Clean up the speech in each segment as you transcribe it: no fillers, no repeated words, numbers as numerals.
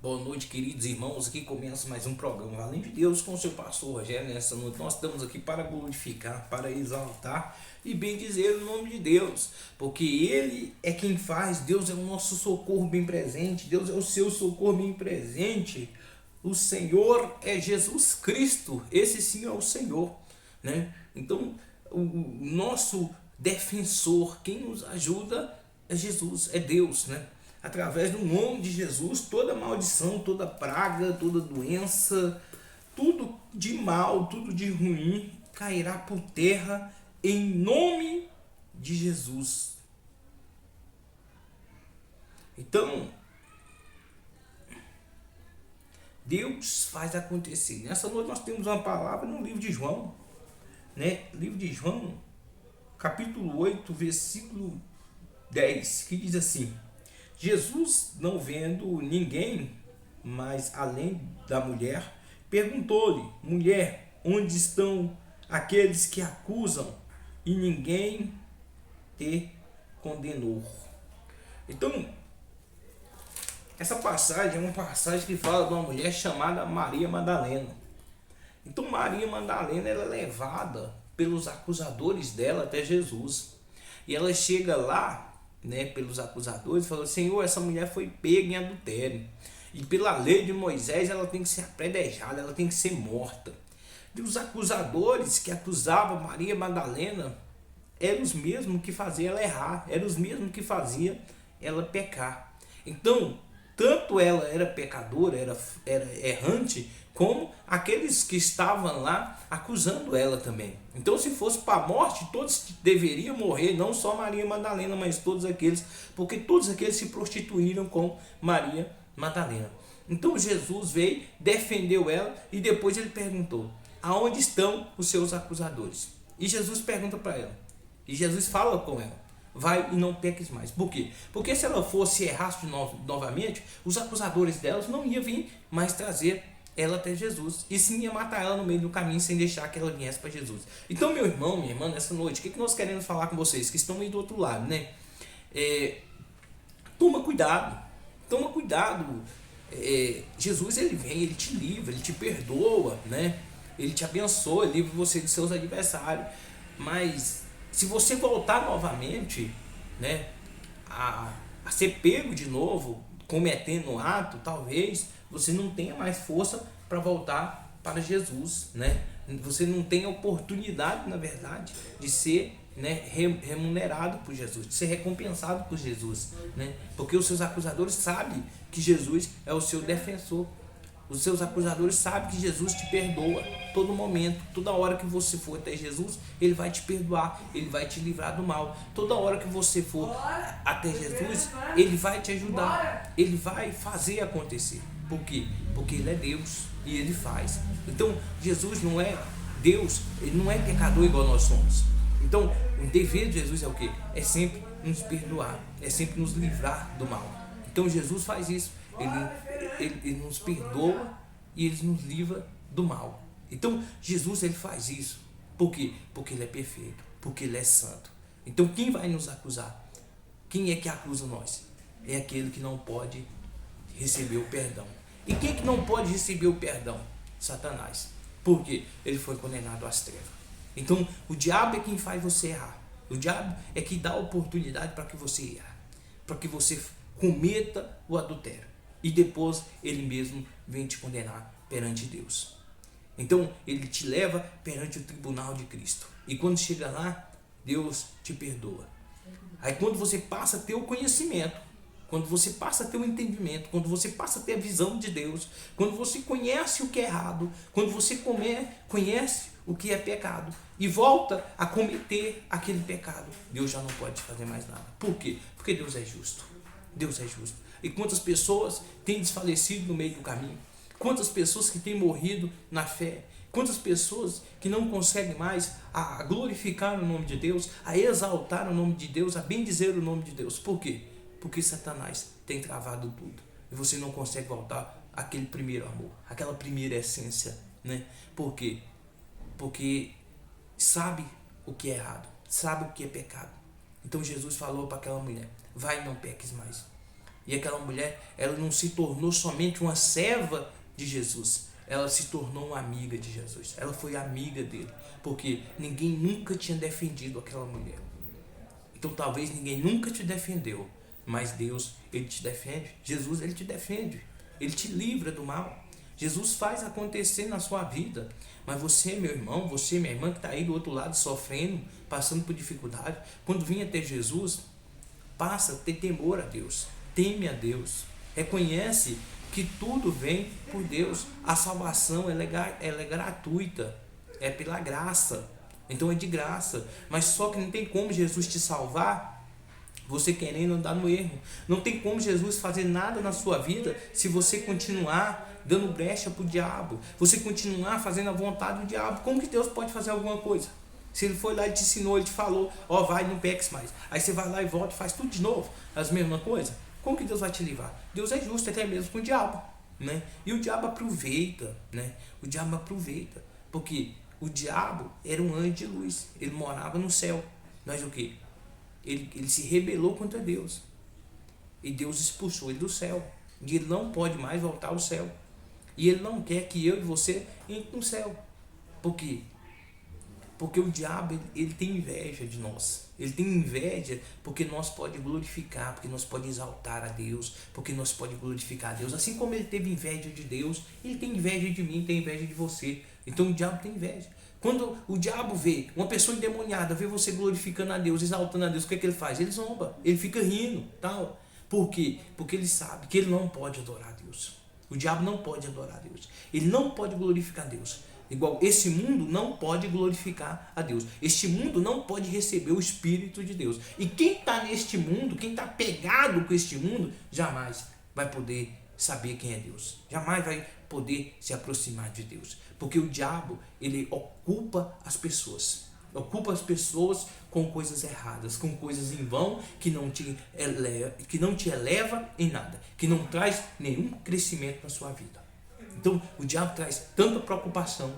Boa noite, queridos irmãos. Aqui começa mais um programa Além de Deus com o seu pastor Rogério. Nessa noite nós estamos aqui para glorificar, para exaltar e bendizer o nome de Deus, porque Ele é quem faz. Deus é o nosso socorro bem presente. Deus é o seu socorro bem presente. O Senhor é Jesus Cristo. Esse sim é o Senhor, né? Então, o nosso defensor, quem nos ajuda é Jesus, é Deus, né? Através do nome de Jesus, toda maldição, toda praga, toda doença, tudo de mal, tudo de ruim cairá por terra em nome de Jesus. Então, Deus faz acontecer. Nessa noite nós temos uma palavra no livro de João, né? Livro de João, capítulo 8, versículo 10, que diz assim: Jesus, não vendo ninguém mais além da mulher, perguntou-lhe: mulher, onde estão aqueles que acusam? E ninguém te condenou. Então, essa passagem é uma passagem que fala de uma mulher chamada Maria Madalena. Então, Maria Madalena ela é levada pelos acusadores dela até Jesus. E ela chega lá, né, pelos acusadores, falou: Senhor, essa mulher foi pega em adultério, e pela lei de Moisés ela tem que ser apedrejada, ela tem que ser morta. E os acusadores que acusavam Maria Madalena eram os mesmos que faziam ela errar, eram os mesmos que faziam ela pecar. Então, tanto ela era pecadora, era errante, como aqueles que estavam lá acusando ela também. Então, se fosse para a morte, todos deveriam morrer, não só Maria Madalena, mas todos aqueles, porque todos aqueles se prostituíram com Maria Madalena. Então, Jesus veio, defendeu ela e depois ele perguntou: aonde estão os seus acusadores? E Jesus pergunta para ela, e Jesus fala com ela: vai e não peques mais. Por quê? Porque se ela fosse errasse novamente, os acusadores delas não iam vir mais trazer ela até Jesus, e sim ia matar ela no meio do caminho sem deixar que ela viesse para Jesus. Então, meu irmão, minha irmã, nessa noite, o que nós queremos falar com vocês que estão aí do outro lado, né? Toma cuidado, toma cuidado. Jesus, ele vem, ele te livra, ele te perdoa, né? Ele te abençoa, livra você de seus adversários. Mas se você voltar novamente, né, a ser pego de novo, cometendo um ato, talvez você não tenha mais força para voltar para Jesus, né? Você não tem oportunidade, na verdade, de ser, né, remunerado por Jesus, de ser recompensado por Jesus, né? Porque os seus acusadores sabem que Jesus é o seu defensor. Os seus acusadores sabem que Jesus te perdoa todo momento, toda hora que você for até Jesus, Ele vai te perdoar, Ele vai te livrar do mal. Toda hora que você for até Jesus, Ele vai te ajudar, Ele vai fazer acontecer. Por quê? Porque Ele é Deus e Ele faz. Então, Jesus não é Deus, Ele não é pecador igual nós somos. Então, o dever de Jesus é o quê? É sempre nos perdoar, é sempre nos livrar do mal. Então, Jesus faz isso. Ele nos perdoa e Ele nos livra do mal. Então, Jesus, Ele faz isso. Por quê? Porque Ele é perfeito, porque Ele é santo. Então, quem vai nos acusar? Quem é que acusa nós? É aquele que não pode receber o perdão. E quem é que não pode receber o perdão? Satanás. Por quê? Ele foi condenado às trevas. Então, o diabo é quem faz você errar. O diabo é que dá oportunidade para que você erre, para que você cometa o adultério. E depois ele mesmo vem te condenar perante Deus. Então ele te leva perante o tribunal de Cristo. E quando chega lá, Deus te perdoa. Aí quando você passa a ter o conhecimento, quando você passa a ter o entendimento, quando você passa a ter a visão de Deus, quando você conhece o que é errado, quando você conhece o que é pecado e volta a cometer aquele pecado, Deus já não pode fazer mais nada. Por quê? Porque Deus é justo. Deus é justo. E quantas pessoas têm desfalecido no meio do caminho? Quantas pessoas que têm morrido na fé? Quantas pessoas que não conseguem mais a glorificar o nome de Deus, a exaltar o nome de Deus, a bendizer o nome de Deus? Por quê? Porque Satanás tem travado tudo. E você não consegue voltar àquele primeiro amor, àquela primeira essência, né? Por quê? Porque sabe o que é errado, sabe o que é pecado. Então Jesus falou para aquela mulher: vai e não peques mais. E aquela mulher, ela não se tornou somente uma serva de Jesus, ela se tornou uma amiga de Jesus. Ela foi amiga dele, porque ninguém nunca tinha defendido aquela mulher. Então talvez ninguém nunca te defendeu, mas Deus, ele te defende. Jesus, ele te defende, ele te livra do mal. Jesus faz acontecer na sua vida. Mas você, meu irmão, você, minha irmã, que está aí do outro lado sofrendo, passando por dificuldade, quando vinha ter Jesus, passa a ter temor a Deus, teme a Deus, reconhece que tudo vem por Deus. A salvação ela é gratuita, é pela graça, então é de graça. Mas só que não tem como Jesus te salvar você querendo andar no erro. Não tem como Jesus fazer nada na sua vida se você continuar dando brecha para o diabo, você continuar fazendo a vontade do diabo. Como que Deus pode fazer alguma coisa? Se ele foi lá e te ensinou, ele te falou, ó, vai, não peques mais. Aí você vai lá e volta e faz tudo de novo, as mesmas coisas. Como que Deus vai te livrar? Deus é justo até mesmo com o diabo, né? E o diabo aproveita, né? O diabo aproveita, porque o diabo era um anjo de luz, ele morava no céu. Mas o que? Ele se rebelou contra Deus. E Deus expulsou ele do céu. E ele não pode mais voltar ao céu. E ele não quer que eu e você entre no céu. Por quê? Porque o diabo, ele tem inveja de nós. Ele tem inveja porque nós pode glorificar, porque nós pode exaltar a Deus, porque nós pode glorificar a Deus. Assim como ele teve inveja de Deus, ele tem inveja de mim, tem inveja de você. Então o diabo tem inveja. Quando o diabo vê uma pessoa endemoniada, vê você glorificando a Deus, exaltando a Deus, o que é que ele faz? Ele zomba, ele fica rindo, tal. Por quê? Porque ele sabe que ele não pode adorar a Deus. O diabo não pode adorar a Deus. Ele não pode glorificar a Deus. Igual esse mundo não pode glorificar a Deus. Este mundo não pode receber o Espírito de Deus. E quem está neste mundo, quem está pegado com este mundo, jamais vai poder saber quem é Deus. Jamais vai poder se aproximar de Deus. Porque o diabo, ele ocupa as pessoas. Ocupa as pessoas com coisas erradas, com coisas em vão que não te eleva em nada, que não traz nenhum crescimento na sua vida. Então o diabo traz tanta preocupação,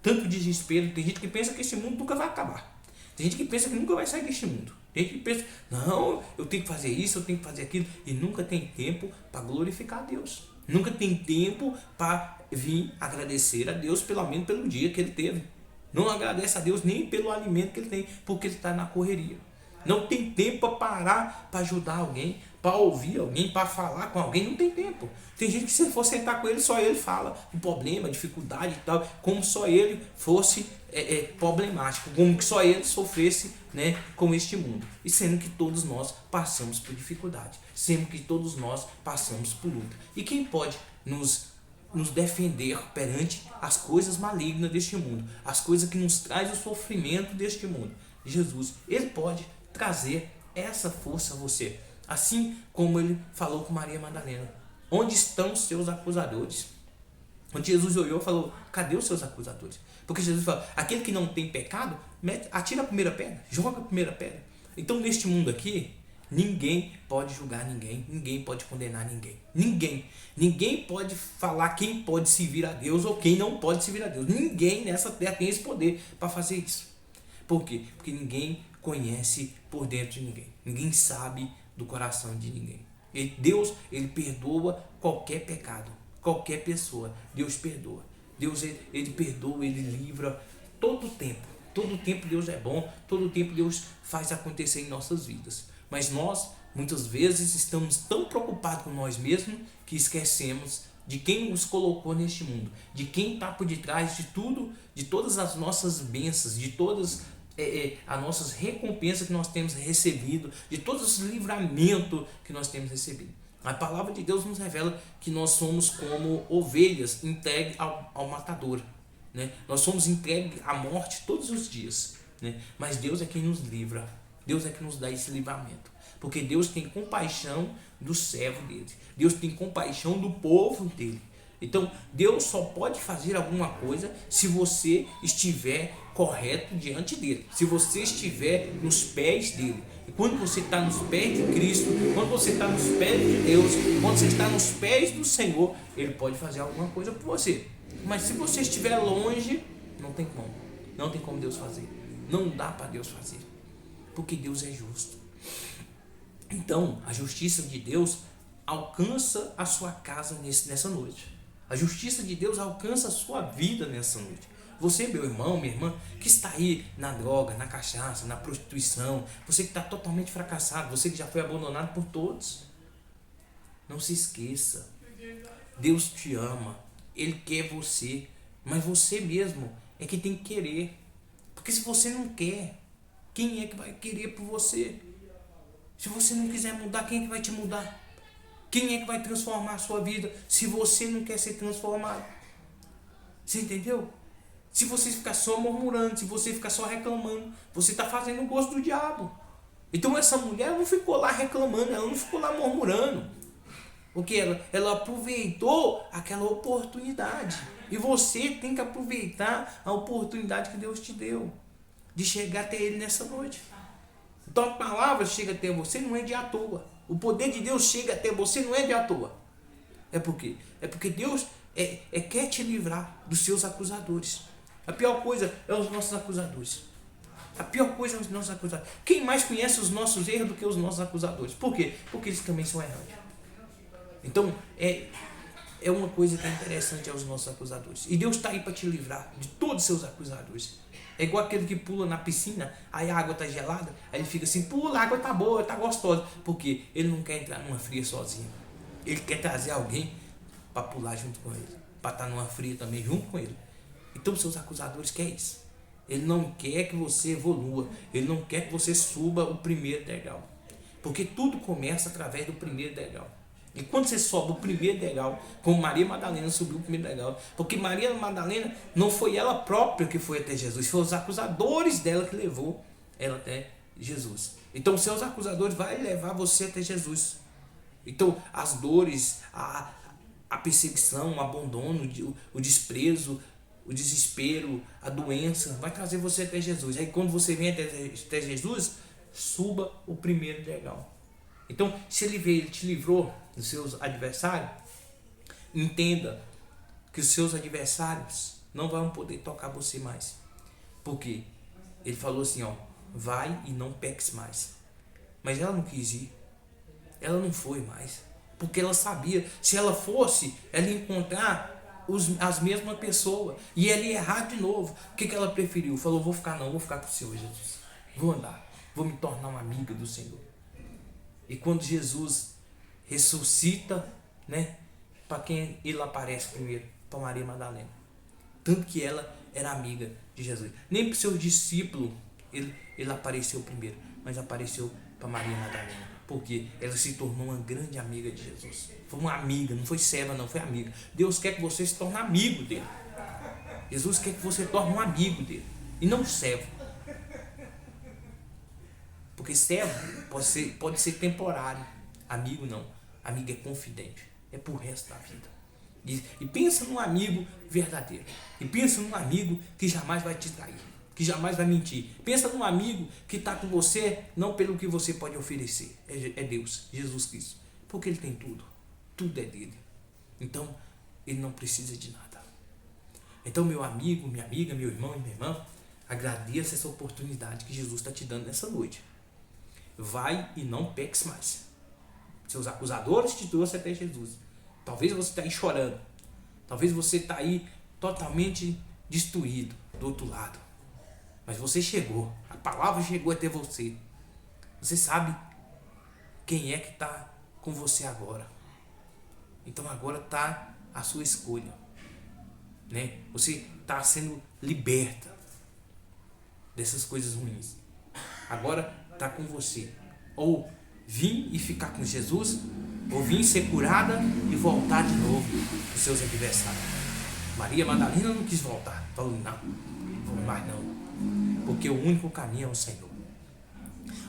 tanto desespero. Tem gente que pensa que esse mundo nunca vai acabar. Tem gente que pensa que nunca vai sair deste mundo. Tem gente que pensa, não, eu tenho que fazer isso, eu tenho que fazer aquilo. E nunca tem tempo para glorificar a Deus. Nunca tem tempo para vir agradecer a Deus, pelo menos pelo dia que ele teve. Não agradece a Deus nem pelo alimento que ele tem, porque ele está na correria. Não tem tempo para parar, para ajudar alguém, para ouvir alguém, para falar com alguém. Não tem tempo. Tem gente que se for sentar com ele, só ele fala o problema, a dificuldade e tal, como só ele fosse problemático, como que só ele sofresse, né, com este mundo. E sendo que todos nós passamos por dificuldade, sendo que todos nós passamos por luta. E quem pode nos defender perante as coisas malignas deste mundo, as coisas que nos traz o sofrimento deste mundo? Jesus, ele pode trazer essa força a você, assim como ele falou com Maria Madalena. Onde estão os seus acusadores? Quando Jesus olhou e falou, cadê os seus acusadores? Porque Jesus falou, aquele que não tem pecado, atira a primeira pedra, joga a primeira pedra. Então neste mundo aqui, ninguém pode julgar ninguém, ninguém pode condenar ninguém, ninguém pode falar quem pode servir a Deus ou quem não pode servir a Deus. Ninguém nessa terra tem esse poder para fazer isso. Por quê? Porque ninguém conhece por dentro de ninguém, ninguém sabe do coração de ninguém. E Deus, ele perdoa qualquer pecado, qualquer pessoa, Deus perdoa. Deus, ele perdoa, ele livra todo o tempo Deus é bom, todo o tempo Deus faz acontecer em nossas vidas. Mas nós, muitas vezes, estamos tão preocupados com nós mesmos que esquecemos de quem nos colocou neste mundo, de quem está por detrás de tudo, de todas as nossas bênçãos, de todas as nossas recompensas que nós temos recebido, de todos os livramentos que nós temos recebido. A palavra de Deus nos revela que nós somos como ovelhas entregues ao matador, né? Nós somos entregues à morte todos os dias, né? Mas Deus é quem nos livra, Deus é que nos dá esse livramento, porque Deus tem compaixão do servo dele, Deus tem compaixão do povo dele. Então Deus só pode fazer alguma coisa se você estiver correto diante dele, se você estiver nos pés dele. E quando você está nos pés de Cristo, quando você está nos pés de Deus, quando você está nos pés do Senhor, ele pode fazer alguma coisa por você. Mas se você estiver longe, não tem como Deus fazer, não dá para Deus fazer, porque Deus é justo. Então a justiça de Deus alcança a sua casa nessa noite. A justiça de Deus alcança a sua vida nessa noite. Você, meu irmão, minha irmã, que está aí na droga, na cachaça, na prostituição, você que está totalmente fracassado, você que já foi abandonado por todos, não se esqueça, Deus te ama, Ele quer você, mas você mesmo é que tem que querer, porque se você não quer, quem é que vai querer por você? Se você não quiser mudar, quem é que vai te mudar? Quem é que vai transformar a sua vida se você não quer ser transformado? Você entendeu? Se você ficar só murmurando, se você ficar só reclamando, você está fazendo o gosto do diabo. Então essa mulher não ficou lá reclamando, ela não ficou lá murmurando. Porque ela aproveitou aquela oportunidade. E você tem que aproveitar a oportunidade que Deus te deu de chegar até Ele nessa noite. Então a palavra chega até você não é de à toa. O poder de Deus chega até você não é de à toa. É porque Deus quer te livrar dos seus acusadores. A pior coisa é os nossos acusadores. A pior coisa é os nossos acusadores. Quem mais conhece os nossos erros do que os nossos acusadores? Por quê? Porque eles também são errantes. Então, é uma coisa que é interessante aos nossos acusadores. E Deus está aí para te livrar de todos os seus acusadores. É igual aquele que pula na piscina, aí a água está gelada, aí ele fica assim, pula, a água está boa, está gostosa. Porque ele não quer entrar numa fria sozinho. Ele quer trazer alguém para pular junto com ele. Para estar numa fria também junto com ele. Então, seus acusadores querem isso. Ele não quer que você evolua. Ele não quer que você suba o primeiro degrau. Porque tudo começa através do primeiro degrau. E quando você sobe o primeiro degrau, como Maria Madalena subiu o primeiro degrau, porque Maria Madalena não foi ela própria que foi até Jesus, foram os acusadores dela que levou ela até Jesus. Então, seus acusadores vão levar você até Jesus. Então, as dores, a perseguição, o abandono, o desprezo, o desespero, a doença, vai trazer você até Jesus. Aí quando você vem até Jesus, suba o primeiro degrau. Então, se ele te livrou dos seus adversários, entenda que os seus adversários não vão poder tocar você mais. Por quê? Ele falou assim, ó, vai e não peques mais. Mas ela não quis ir. Ela não foi mais. Porque ela sabia, se ela fosse, ela ia encontrar as mesmas pessoas. E ela ia errar de novo. O que ela preferiu? Falou, vou ficar com o Senhor Jesus. Vou andar. Vou me tornar uma amiga do Senhor. E quando Jesus ressuscita, né? Para quem ele aparece primeiro? Para Maria Madalena. Tanto que ela era amiga de Jesus. Nem para os seus discípulos ele apareceu primeiro. Mas apareceu para Maria Madalena. Porque ela se tornou uma grande amiga de Jesus. Foi uma amiga, não foi serva não, foi amiga. Deus quer que você se torne amigo dele. Jesus quer que você torne um amigo dele. E não servo. Porque servo pode ser temporário. Amigo não. Amigo é confidente. É pro resto da vida. E pensa num amigo verdadeiro. E pensa num amigo que jamais vai te trair. Que jamais vai mentir. Pensa num amigo que está com você não pelo que você pode oferecer. É Deus, Jesus Cristo. Porque Ele tem tudo. Tudo é dele. Então, Ele não precisa de nada. Então, meu amigo, minha amiga, meu irmão e minha irmã, agradeça essa oportunidade que Jesus está te dando nessa noite. Vai e não peques mais. Seus acusadores te trouxeram até Jesus. Talvez você está aí chorando. Talvez você está aí totalmente destruído do outro lado. Mas você chegou. A palavra chegou até você. Você sabe quem é que está com você agora. Então agora está a sua escolha. Né? Você está sendo liberta dessas coisas ruins. Agora está com você. Ou vir e ficar com Jesus, ou vir ser curada e voltar de novo para os seus adversários. Maria Madalena não quis voltar. Falou, não vou mais não. Porque o único caminho é o Senhor.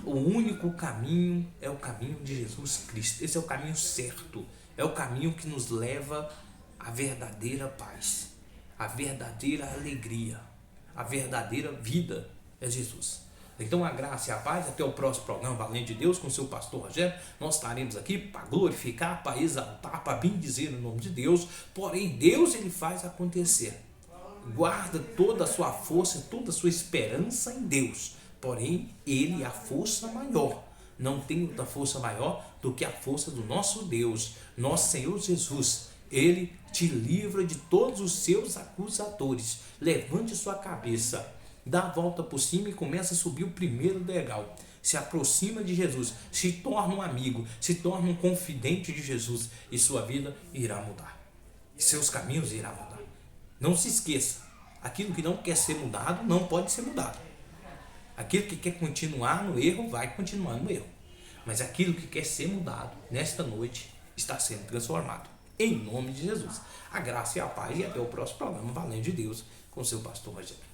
O único caminho é o caminho de Jesus Cristo. Esse é o caminho certo. É o caminho que nos leva à verdadeira paz, à verdadeira alegria, à verdadeira vida é Jesus. Então a graça e a paz, até o próximo programa Valente de Deus com o seu pastor Rogério. Nós estaremos aqui para glorificar, para exaltar, para bendizer o nome de Deus. Porém Deus ele faz acontecer. Guarda toda a sua força, toda a sua esperança em Deus. Porém Ele é a força maior. Não tem outra força maior do que a força do nosso Deus, nosso Senhor Jesus. Ele te livra de todos os seus acusadores. Levante sua cabeça, dá a volta por cima e começa a subir o primeiro degrau. Se aproxima de Jesus, se torna um amigo, se torna um confidente de Jesus e sua vida irá mudar. E seus caminhos irão mudar. Não se esqueça, aquilo que não quer ser mudado não pode ser mudado. Aquilo que quer continuar no erro vai continuar no erro. Mas aquilo que quer ser mudado nesta noite está sendo transformado. Em nome de Jesus. A graça e a paz e até o próximo programa Valendo de Deus com seu pastor Rogério.